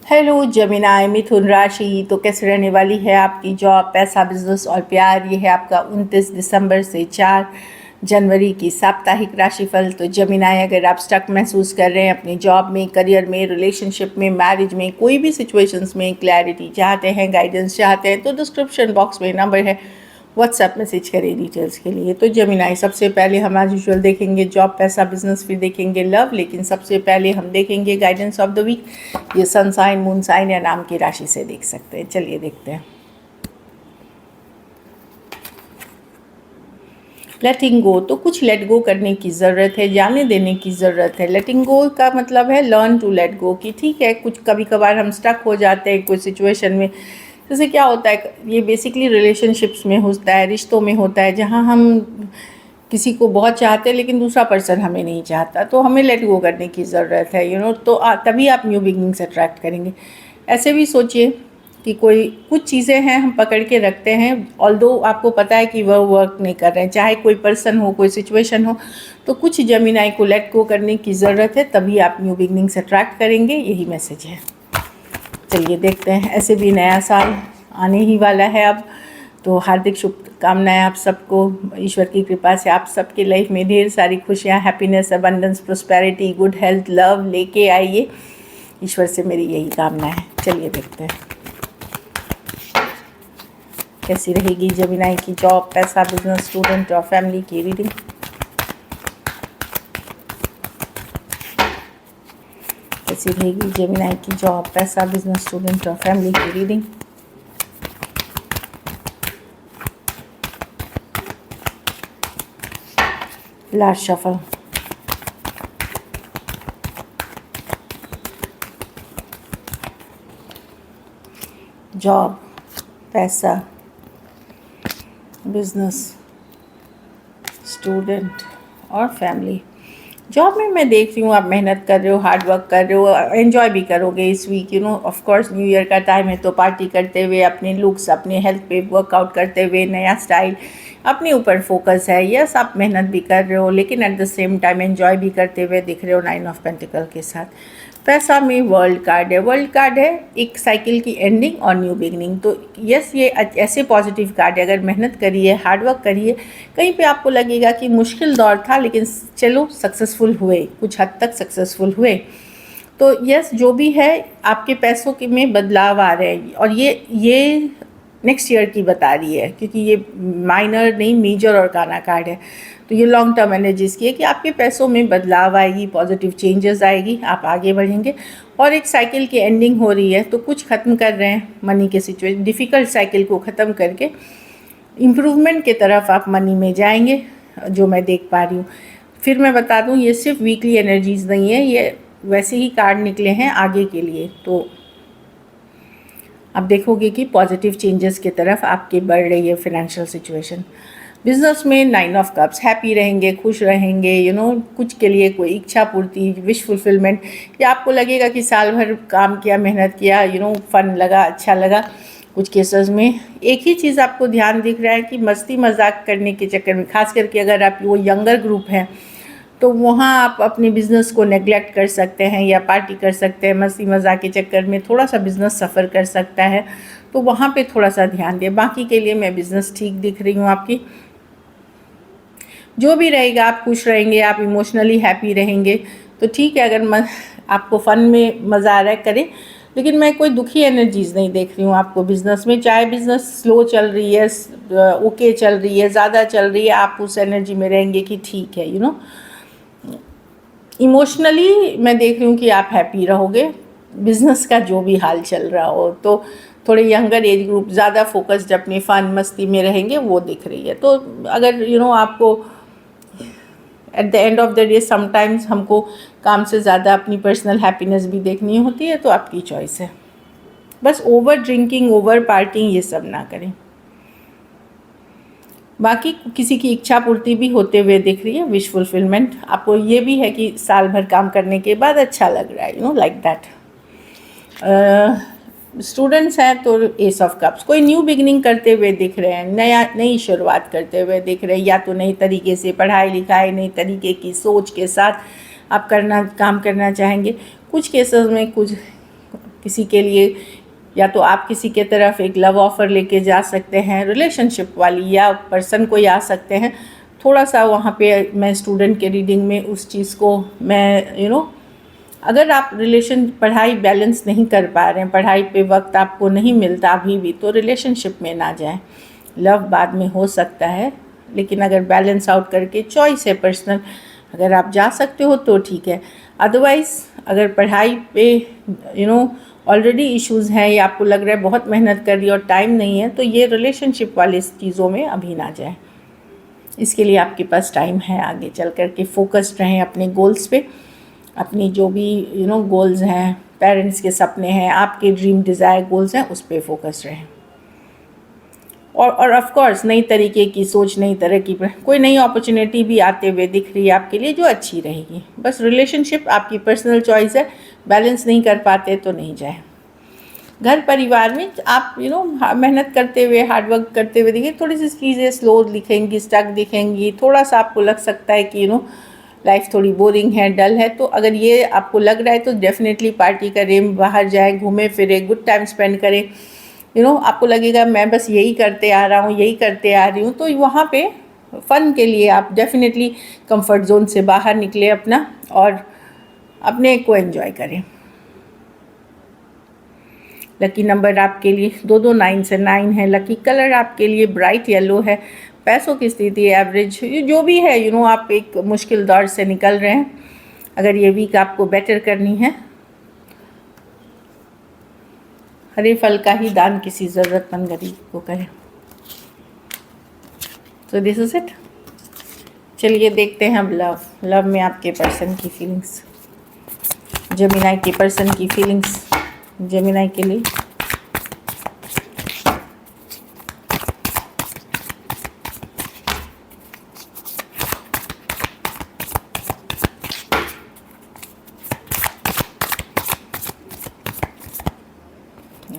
Hello जमिनाई मिथुन राशि, तो कैसे रहने वाली है आपकी जॉब, पैसा, बिजनेस और प्यार। ये है आपका 29 दिसंबर से 4 जनवरी की साप्ताहिक राशिफल। तो जमिनाई, अगर आप स्टक महसूस कर रहे हैं अपनी जॉब में, करियर में, रिलेशनशिप में, मैरिज में, कोई भी सिचुएशंस में क्लैरिटी चाहते हैं, गाइडेंस चाहते हैं, तो डिस्क्रिप्शन बॉक्स में नंबर है, व्हाट्सएप मैसेज करें डिटेल्स के लिए। तो जमिनाई, सबसे पहले हम एज यूजुअल देखेंगे जॉब, पैसा, बिजनेस, फिर देखेंगे लव, लेकिन सबसे पहले हम देखेंगे गाइडेंस ऑफ द वीक। ये सन साइन, मून साइन या नाम की राशि से देख सकते हैं। चलिए देखते हैं। लेटिंग गो, तो कुछ लेट गो करने की ज़रूरत है, जाने देने की ज़रूरत है। लेटिंग गो का मतलब है लर्न टू लेट गो, कि ठीक है कुछ कभी कभार हम स्टक हो जाते हैं कुछ सिचुएशन में। जैसे क्या होता है, ये बेसिकली रिलेशनशिप्स में होता है, रिश्तों में होता है, जहाँ हम किसी को बहुत चाहते हैं लेकिन दूसरा पर्सन हमें नहीं चाहता, तो हमें लेट गो करने की ज़रूरत है तो तभी आप न्यू बिगनिंग्स अट्रैक्ट करेंगे। ऐसे भी सोचिए कि कोई कुछ चीज़ें हैं हम पकड़ के रखते हैं, ऑल्दो आपको पता है कि वह वर्क नहीं कर रहे हैं, चाहे कोई पर्सन हो, कोई सिचुएशन हो, तो कुछ जमिनाई को लेट गो करने की ज़रूरत है, तभी आप न्यू बिगनिंग्स अट्रैक्ट करेंगे। यही मैसेज है। चलिए देखते हैं। ऐसे भी नया साल आने ही वाला है अब, तो हार्दिक शुभकामनाएं आप सबको। ईश्वर की कृपा से आप सबके लाइफ में ढेर सारी खुशियाँ, happiness, abundance, prosperity, good health, love लेके आइए। ईश्वर से मेरी यही कामना है। चलिए देखते हैं कैसी रहेगी जमिनाई की जॉब, पैसा, बिजनेस, स्टूडेंट और फैमिली की रीडिंग। कैसी रहेगी जमिनाई की जॉब, पैसा, बिजनेस, स्टूडेंट और फैमिली की रीडिंग। Last shuffle. जॉब, पैसा, बिजनेस, स्टूडेंट और फैमिली। जॉब में मैं देख रही हूँ आप मेहनत कर रहे हो, हार्ड वर्क कर रहे हो, एंजॉय भी करोगे इस week. Of course new year का टाइम है, तो पार्टी करते हुए, अपने लुक्स, अपने हेल्थ पे वर्कआउट करते हुए, नया स्टाइल अपने ऊपर फोकस है। यस, आप मेहनत भी कर रहे हो, लेकिन at the same time enjoy भी करते हुए दिख रहे हो 9 ऑफ पेंटिकल के साथ। पैसा में वर्ल्ड कार्ड है। वर्ल्ड कार्ड है एक साइकिल की एंडिंग और न्यू बिगनिंग। तो यस, ये ऐसे पॉजिटिव कार्ड है। अगर मेहनत करिए, हार्डवर्क करिए, कहीं पे आपको लगेगा कि मुश्किल दौर था, लेकिन चलो सक्सेसफुल हुए, कुछ हद तक सक्सेसफुल हुए। तो यस, जो भी है आपके पैसों के में बदलाव आ रहे हैं, और ये नेक्स्ट ईयर की बता रही है, क्योंकि ये माइनर नहीं, मेजर और काना कार्ड है। तो ये लॉन्ग टर्म एनर्जीज़ की है कि आपके पैसों में बदलाव आएगी, पॉजिटिव चेंजेस आएगी, आप आगे बढ़ेंगे। और एक साइकिल की एंडिंग हो रही है, तो कुछ ख़त्म कर रहे हैं मनी के सिचुएशन, डिफ़िकल्ट साइकिल को ख़त्म करके इम्प्रूवमेंट की तरफ आप मनी में जाएंगे, जो मैं देख पा रही हूँ। फिर मैं बता दूँ, ये सिर्फ वीकली एनर्जीज़ नहीं है, ये वैसे ही कार्ड निकले हैं आगे के लिए। तो आप देखोगे कि पॉजिटिव चेंजेस की तरफ आपके बढ़ रही है फाइनेंशियल सिचुएशन। बिजनेस में 9 ऑफ कप्स, हैप्पी रहेंगे, खुश रहेंगे, कुछ के लिए कोई इच्छा पूर्ति, विश फुलफिलमेंट, या आपको लगेगा कि साल भर काम किया, मेहनत किया, फन लगा, अच्छा लगा। कुछ केसेस में एक ही चीज़ आपको ध्यान दिख रहा है कि मस्ती मजाक करने के चक्कर में, खास करके अगर आप वो यंगर ग्रुप हैं, तो वहाँ आप अपने बिज़नेस को नेगलेक्ट कर सकते हैं या पार्टी कर सकते हैं। मस्ती मजाक के चक्कर में थोड़ा सा बिज़नेस सफ़र कर सकता है, तो वहाँ पे थोड़ा सा ध्यान दें। बाकी के लिए मैं बिज़नेस ठीक दिख रही हूँ आपकी। जो भी रहेगा, आप खुश रहेंगे, आप इमोशनली हैप्पी रहेंगे, तो ठीक है। अगर आपको फ़न में मज़ा आ रहा है, करें, लेकिन मैं कोई दुखी एनर्जीज़ नहीं देख रही हूँ आपको बिज़नेस में। चाहे बिज़नेस स्लो चल रही है, ओके चल रही है, ज़्यादा चल रही है, आप उस एनर्जी में रहेंगे कि ठीक है। इमोशनली मैं देख रही हूँ कि आप हैप्पी रहोगे, बिज़नेस का जो भी हाल चल रहा हो। तो थोड़े यंगर एज ग्रुप ज़्यादा फोकस्ड अपने फ़न मस्ती में रहेंगे, वो दिख रही है। तो अगर आपको at the end of the day sometimes हमको काम से ज़्यादा अपनी पर्सनल हैप्पीनेस भी देखनी होती है, तो आपकी चॉइस है। बस ओवर ड्रिंकिंग, ओवर पार्टिंग ये सब ना करें। बाकी किसी की इच्छा पूर्ति भी होते हुए दिख रही है, विश फुलफिलमेंट। आपको ये भी है कि साल भर काम करने के बाद अच्छा लग रहा है, लाइक दैट। स्टूडेंट्स हैं तो एस ऑफ कप्स, कोई न्यू बिगनिंग करते हुए दिख रहे हैं, नई शुरुआत करते हुए दिख रहे हैं, या तो नई तरीके से पढ़ाई लिखाई, नई तरीके की सोच के साथ आप काम करना चाहेंगे। कुछ केसेस में कुछ किसी के लिए, या तो आप किसी के तरफ एक लव ऑफ़र लेके जा सकते हैं रिलेशनशिप वाली, या पर्सन कोई आ सकते हैं। थोड़ा सा वहाँ पे मैं स्टूडेंट के रीडिंग में उस चीज़ को मैं अगर आप पढ़ाई बैलेंस नहीं कर पा रहे हैं, पढ़ाई पे वक्त आपको नहीं मिलता अभी भी, तो रिलेशनशिप में ना जाएं। लव बाद में हो सकता है, लेकिन अगर बैलेंस आउट करके, चॉइस है पर्सनल, अगर आप जा सकते हो तो ठीक है। अदरवाइज़ अगर पढ़ाई पे ऑलरेडी इश्यूज़ हैं या आपको लग रहा है बहुत मेहनत कर रही है और टाइम नहीं है, तो ये रिलेशनशिप वाली चीज़ों में अभी ना जाए। इसके लिए आपके पास टाइम है, आगे चल कर के फोकस्ड रहें अपने गोल्स पे, अपनी जो भी गोल्स हैं, पेरेंट्स के सपने हैं, आपके ड्रीम डिज़ायर गोल्स हैं, उस पे फोकस रहें। और ऑफ कोर्स नई तरीके की सोच, नई तरह की कोई नई अपॉर्चुनिटी भी आते हुए दिख रही है आपके लिए जो अच्छी रहेगी। बस रिलेशनशिप आपकी पर्सनल चॉइस है, बैलेंस नहीं कर पाते तो नहीं जाए। घर परिवार में आप मेहनत करते हुए, हार्डवर्क करते हुए देखिए, थोड़ी सी चीज़ें स्लो दिखेंगी, स्टक दिखेंगी, थोड़ा सा आपको लग सकता है कि लाइफ थोड़ी बोरिंग है, डल है। तो अगर ये आपको लग रहा है तो डेफिनेटली पार्टी करें, बाहर जाएं, घूमें फिरें, गुड टाइम स्पेंड करें। आपको लगेगा मैं बस यही करते आ रहा हूँ, यही करते आ रही हूँ, तो वहाँ पे फ़न के लिए आप डेफिनेटली कंफर्ट जोन से बाहर निकले अपना, और अपने को एंजॉय करें। लकी नंबर आपके लिए 22 9 से 9 है। लकी कलर आपके लिए ब्राइट येलो है। पैसों की स्थिति एवरेज, जो भी है आप एक मुश्किल दौर से निकल रहे हैं। अगर ये वीक आपको बेटर करनी है, हरे फल का ही दान किसी ज़रूरतमंद गरीब को करें। तो दिस इज़ इट। चलिए देखते हैं अब लव में आपके पर्सन की फीलिंग्स, जेमिनी के पर्सन की फीलिंग्स जेमिनी के लिए।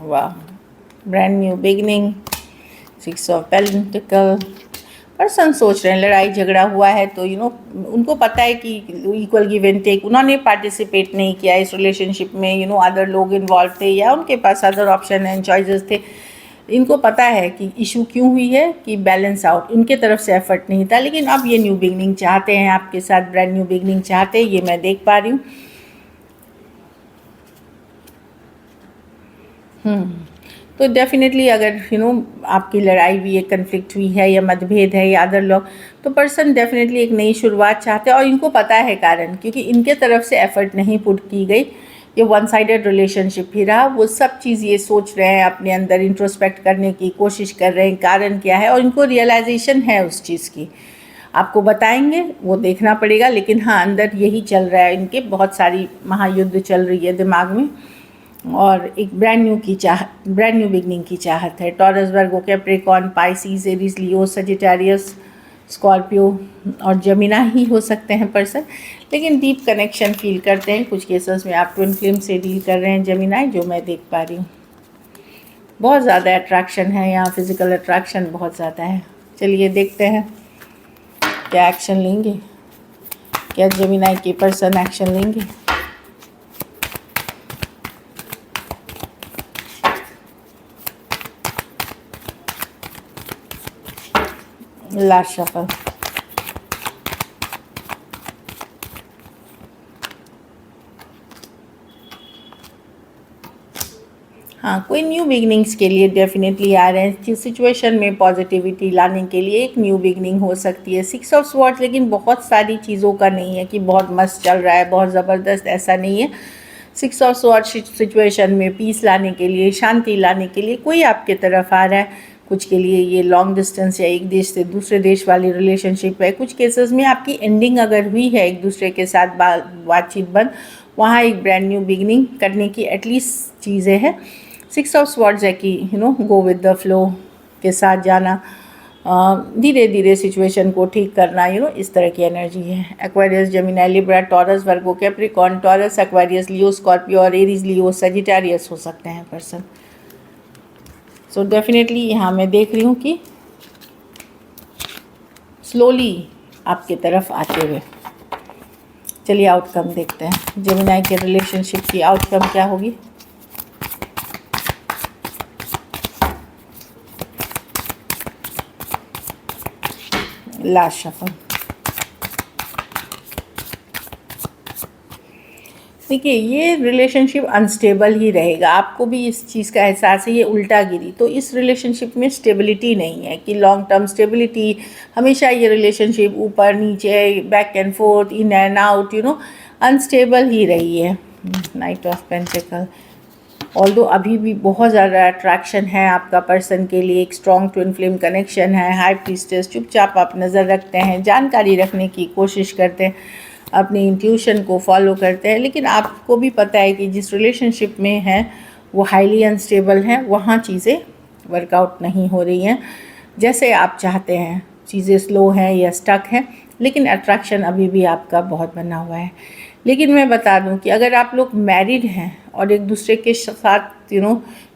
वाह, brand new beginning, 6 of pentacle. Person सोच रहे हैं लड़ाई झगड़ा हुआ है तो उनको पता है कि इक्वल गिव एंड टेक, उन्होंने पार्टिसिपेट नहीं किया इस रिलेशनशिप में, अदर लोग इन्वॉल्व थे या उनके पास अदर ऑप्शन एंड चॉइसेस थे। इनको पता है कि इशू क्यों हुई है, कि बैलेंस आउट, उनके तरफ से एफर्ट नहीं था। लेकिन अब ये न्यू बिगनिंग चाहते हैं आपके साथ, ब्रांड न्यू बिगनिंग चाहते हैं, ये मैं देख पा रही हूँ। तो डेफिनेटली अगर आपकी लड़ाई हुई है, कन्फ्लिक्ट हुई है या मतभेद है या अदर लोग, तो पर्सन डेफिनेटली एक नई शुरुआत चाहते हैं, और इनको पता है कारण, क्योंकि इनके तरफ से एफर्ट नहीं पुट की गई, ये वन साइडेड रिलेशनशिप ही रहा। वो सब चीज़ ये सोच रहे हैं, अपने अंदर इंट्रोस्पेक्ट करने की कोशिश कर रहे हैं कारण क्या है, और इनको रियलाइजेशन है उस चीज़ की। आपको बताएंगे, वो देखना पड़ेगा, लेकिन हाँ अंदर यही चल रहा है इनके, बहुत सारी महायुद्ध चल रही है दिमाग में, और एक ब्रांड न्यू बिगनिंग की चाहत है। टॉरस, वर्गो, कैप्रिकॉर्न, पाइसिस, एरीज, लियो, सजिटेरियस, स्कॉर्पियो और जमिना ही हो सकते हैं पर्सन, लेकिन डीप कनेक्शन फील करते हैं। कुछ केसेस में आप ट्विन फ्लेम से डील कर रहे हैं जमिनाई, जो मैं देख पा रही हूँ। बहुत ज़्यादा अट्रैक्शन है यहाँ, फिज़िकल अट्रैक्शन बहुत ज़्यादा है। चलिए देखते हैं क्या एक्शन लेंगे, क्या जमिनाई के पर्सन एक्शन लेंगे। Last shuffle. हाँ, कोई न्यू बिगनिंग्स के लिए डेफिनेटली आ रहे हैं, सिचुएशन में पॉजिटिविटी लाने के लिए एक न्यू बिगनिंग हो सकती है। 6 ऑफ स्वॉर्ड्स, लेकिन बहुत सारी चीज़ों का नहीं है कि बहुत मस्त चल रहा है, बहुत ज़बरदस्त, ऐसा नहीं है। 6 ऑफ स्वॉर्ड्स सिचुएशन में पीस लाने के लिए, शांति लाने के लिए कोई आपके तरफ आ रहा है। कुछ के लिए ये लॉन्ग डिस्टेंस या एक देश से दूसरे देश वाली रिलेशनशिप है। कुछ केसेस में आपकी एंडिंग अगर हुई है एक दूसरे के साथ बातचीत बंद, वहाँ एक ब्रांड न्यू बिगनिंग करने की एटलीस्ट चीज़ें हैं। 6 ऑफ स्वॉर्ड्स है कि गो विद द फ्लो के साथ जाना, धीरे धीरे सिचुएशन को ठीक करना, इस तरह की एनर्जी है। एक्वेरियस, जेमिनी, लिब्रा, टॉरस, वर्गो, कैप्रिकॉर्न, टॉरस, एक्वेरियस, लियो, स्कॉर्पियो और एरीज, लियो, सजिटेरियस हो सकते हैं पर्सन। सो डेफिनेटली यहाँ मैं देख रही हूँ कि स्लोली आपके तरफ आते हुए। चलिए आउटकम देखते हैं, जेमिनी के रिलेशनशिप की आउटकम क्या होगी। Last shuffle. देखिए, ये रिलेशनशिप अनस्टेबल ही रहेगा, आपको भी इस चीज़ का एहसास है। ये उल्टा गिरी, तो इस रिलेशनशिप में स्टेबिलिटी नहीं है कि लॉन्ग टर्म स्टेबिलिटी। हमेशा ये रिलेशनशिप ऊपर नीचे, back and forth, in and out, unstable ही रही है। Night of pentacle. ऑल्दो अभी भी बहुत ज़्यादा अट्रैक्शन है आपका पर्सन के लिए, एक स्ट्रॉन्ग ट्विन फ्लेम कनेक्शन है। हाई प्रीस्टेस, चुपचाप आप नज़र रखते हैं, जानकारी रखने की कोशिश करते हैं, अपनी इंट्यूशन को फॉलो करते हैं, लेकिन आपको भी पता है कि जिस रिलेशनशिप में है वो हाईली अनस्टेबल है, वहाँ चीज़ें वर्कआउट नहीं हो रही हैं जैसे आप चाहते हैं, चीज़ें स्लो हैं या स्टक हैं, लेकिन अट्रैक्शन अभी भी आपका बहुत बना हुआ है। लेकिन मैं बता दूं कि अगर आप लोग मैरिड हैं और एक दूसरे के साथ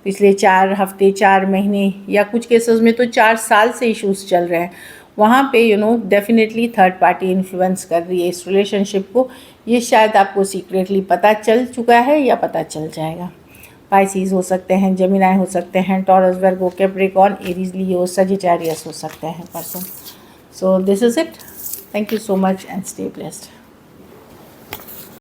पिछले 4 हफ्ते, 4 महीने या कुछ केसेस में तो 4 साल से इश्यूज़ चल रहे हैं, वहाँ पे डेफिनेटली थर्ड पार्टी इन्फ्लुएंस कर रही है इस रिलेशनशिप को। ये शायद आपको सीक्रेटली पता चल चुका है या पता चल जाएगा। पाइसिस हो सकते हैं, जेमिनाई हो सकते हैं, टॉरस, वर्गो, कैप्रिकॉर्न, एरीज, लियो, सजिटेरियस हो सकते हैं person. So this is it. Thank you so much and stay blessed.